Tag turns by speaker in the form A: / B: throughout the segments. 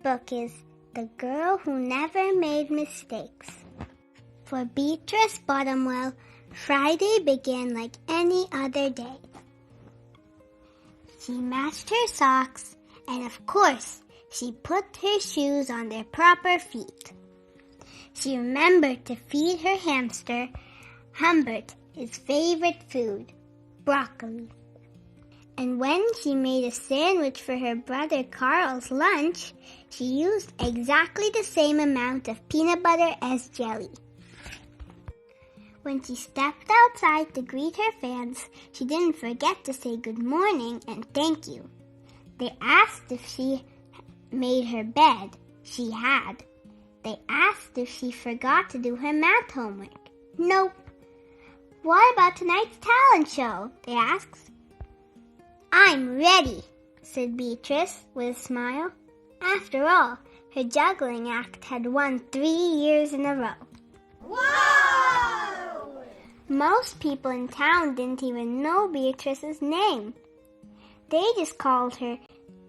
A: book is The Girl Who Never Made Mistakes. For Beatrice Bottomwell, Friday began like any other day. She matched her socks, and of course, she put her shoes on their proper feet. She remembered to feed her hamster, Humbert, his favorite food, broccoli. And when she made a sandwich for her brother Carl's lunch, she used exactly the same amount of peanut butter as jelly. When she stepped outside to greet her fans, she didn't forget to say good morning and thank you. They asked if she made her bed. She had. They asked if she forgot to do her math homework. Nope. What about tonight's talent show? They asked. I'm ready, said Beatrice with a smile. After all, her juggling act had won 3 years in a row.
B: Whoa!
A: Most people in town didn't even know Beatrice's name. They just called her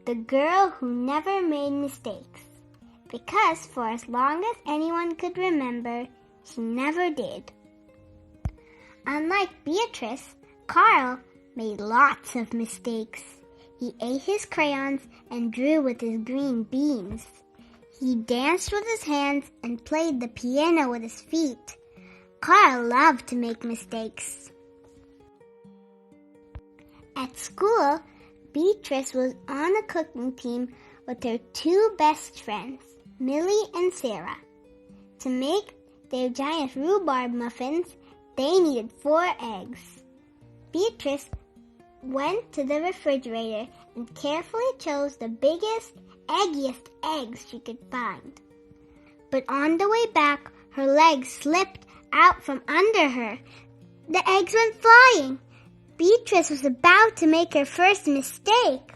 A: the girl who never made mistakes, because for as long as anyone could remember, she never did. Unlike Beatrice, Carl made lots of mistakes. He ate his crayons and drew with his green beans. He danced with his hands and played the piano with his feet. Carl loved to make mistakes. At school, Beatrice was on a cooking team with her 2 best friends, Millie and Sarah. To make their giant rhubarb muffins, they needed 4 eggs. Beatrice went to the refrigerator and carefully chose the biggest, eggiest eggs she could find. But on the way back, her legs slipped out from under her. The eggs went flying. Beatrice was about to make her first mistake.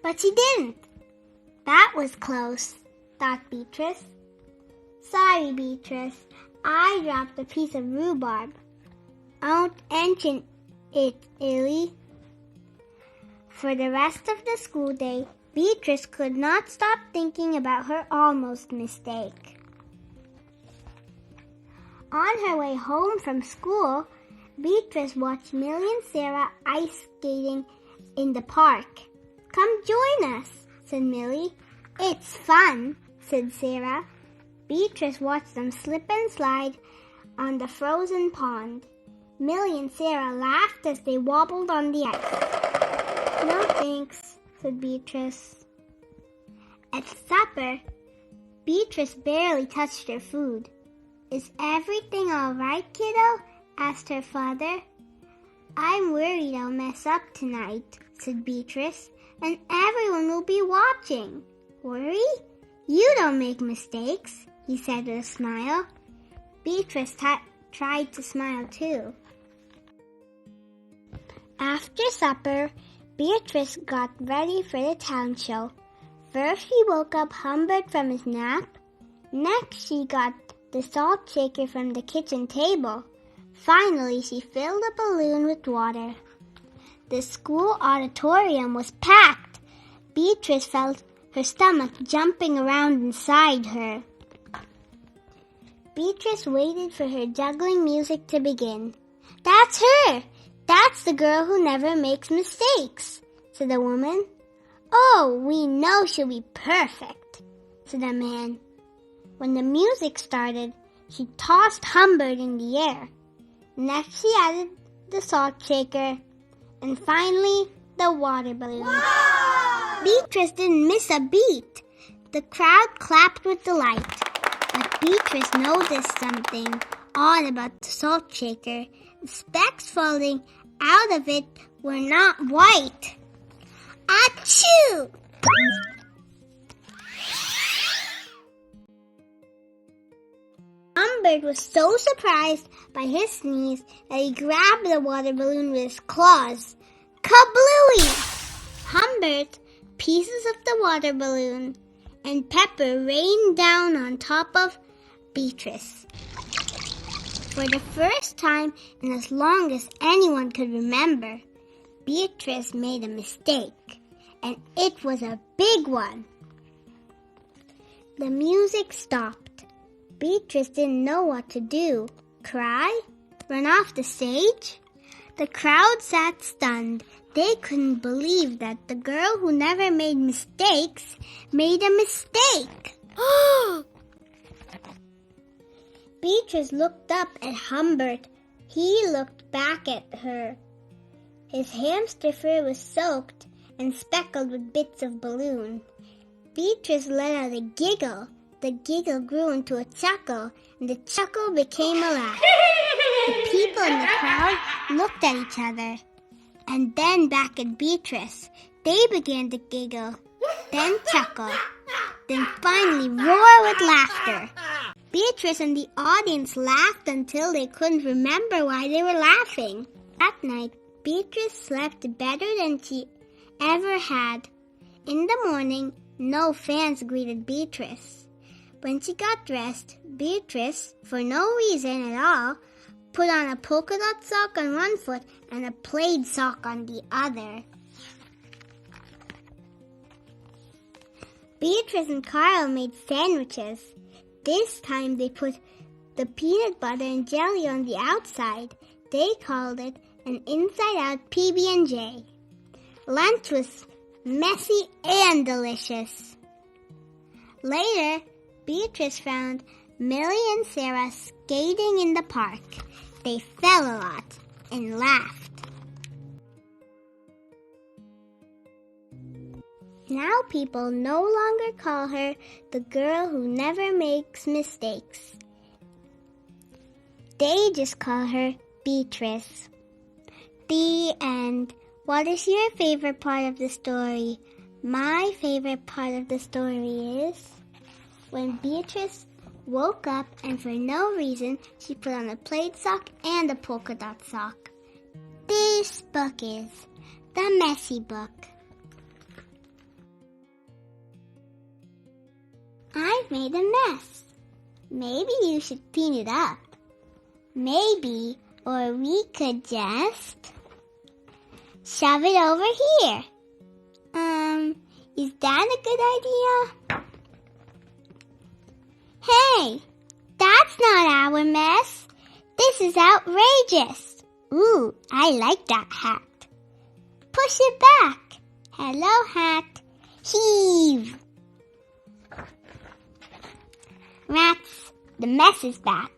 A: But she didn't. That was close, thought Beatrice. Sorry, Beatrice. I dropped a piece of rhubarb. Don't mention it, Illy. For the rest of the school day, Beatrice could not stop thinking about her almost mistake. On her way home from school, Beatrice watched Millie and Sarah ice skating in the park. Come join us, said Millie. It's fun, said Sarah. Beatrice watched them slip and slide on the frozen pond. Millie and Sarah laughed as they wobbled on the ice. No thanks, said Beatrice. At supper, Beatrice barely touched her food. Is everything all right, kiddo? Asked her father. I'm worried I'll mess up tonight, said Beatrice, and everyone will be watching. Worry? You don't make mistakes, he said with a smile. Beatrice tried to smile too. After supper, Beatrice got ready for the town show. First she woke up Humbert from his nap. Next she got the salt shaker from the kitchen table. Finally she filled a balloon with water. The school auditorium was packed. Beatrice felt her stomach jumping around inside her. Beatrice waited for her juggling music to begin. That's her! That's the girl who never makes mistakes, said the woman. Oh, we know she'll be perfect, said the man. When the music started, she tossed Humbert in the air. Next she added the salt shaker, and finally the water balloon.
B: Whoa!
A: Beatrice didn't miss a beat. The crowd clapped with delight. But Beatrice noticed something odd about the salt shaker. The specks falling out of it were not white. Achoo! Humbert was so surprised by his sneeze that he grabbed the water balloon with his claws. Kablooey! Humbert, pieces of the water balloon, and pepper rained down on top of Beatrice. For the first time in as long as anyone could remember, Beatrice made a mistake, and it was a big one. The music stopped. Beatrice didn't know what to do. Cry? Run off the stage? The crowd sat stunned. They couldn't believe that the girl who never made mistakes made a mistake. Beatrice looked up at Humbert. He looked back at her. His hamster fur was soaked and speckled with bits of balloon. Beatrice let out a giggle. The giggle grew into a chuckle, and the chuckle became a laugh. The people in the crowd looked at each other, and then back at Beatrice. They began to giggle, then chuckle, then finally roar with laughter. Beatrice and the audience laughed until they couldn't remember why they were laughing. That night, Beatrice slept better than she ever had. In the morning, no fans greeted Beatrice. When she got dressed, Beatrice, for no reason at all, put on a polka dot sock on one foot and a plaid sock on the other. Beatrice and Carl made sandwiches. This time they put the peanut butter and jelly on the outside. They called it an inside-out PB&J. Lunch was messy and delicious. Later, Beatrice found Millie and Sarah skating in the park. They fell a lot and laughed. Now people no longer call her the girl who never makes mistakes. They just call her Beatrice. The end. What is your favorite part of the story? My favorite part of the story is when Beatrice woke up and for no reason she put on a plaid sock and a polka dot sock. This book is The Messy Book. I've made a mess. Maybe you should clean it up. Maybe, or we could just shove it over here. Is that a good idea? Hey, that's not our mess. This is outrageous. Ooh, I like that hat. Push it back. Hello, hat. Heave. Rats, the mess is back.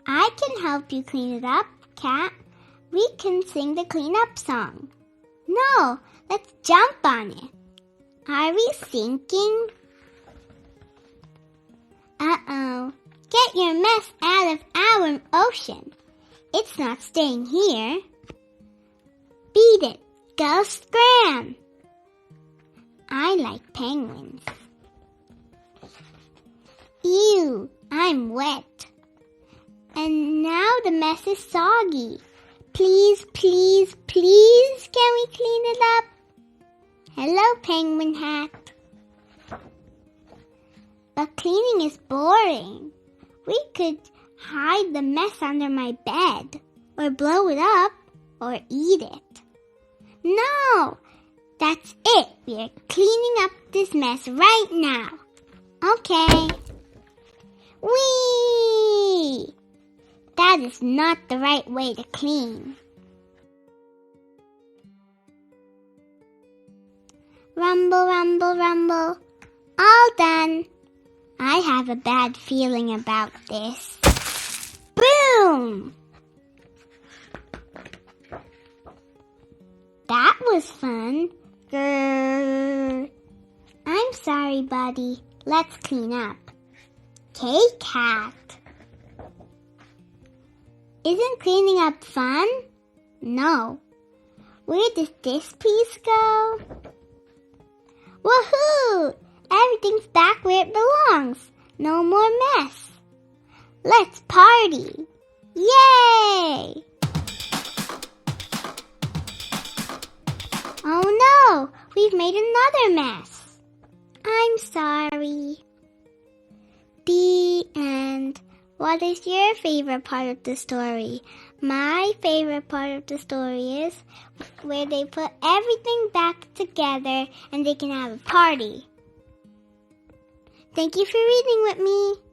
A: I can help you clean it up, Cat. We can sing the cleanup song. No, let's jump on it. Are we sinking? Uh-oh. Get your mess out of our ocean. It's not staying here. Beat it. Go scram. I like penguins. Ew, I'm wet. And now the mess is soggy. Please, please, please, can we clean it up? Hello, Penguin Hat. But cleaning is boring. We could hide the mess under my bed, or blow it up, or eat it. No, that's it. We're cleaning up this mess right now. Okay. Whee! That is not the right way to clean. Rumble, rumble, rumble. All done. I have a bad feeling about this. Boom! That was fun. Grrr. I'm sorry, buddy. Let's clean up. Okay, Cat. Isn't cleaning up fun? No. Where does this piece go? Woohoo! Everything's back where it belongs. No more mess. Let's party. Yay! Oh no! We've made another mess. I'm sorry. The end. What is your favorite part of the story? My favorite part of the story is where they put everything back together and they can have a party. Thank you for reading with me.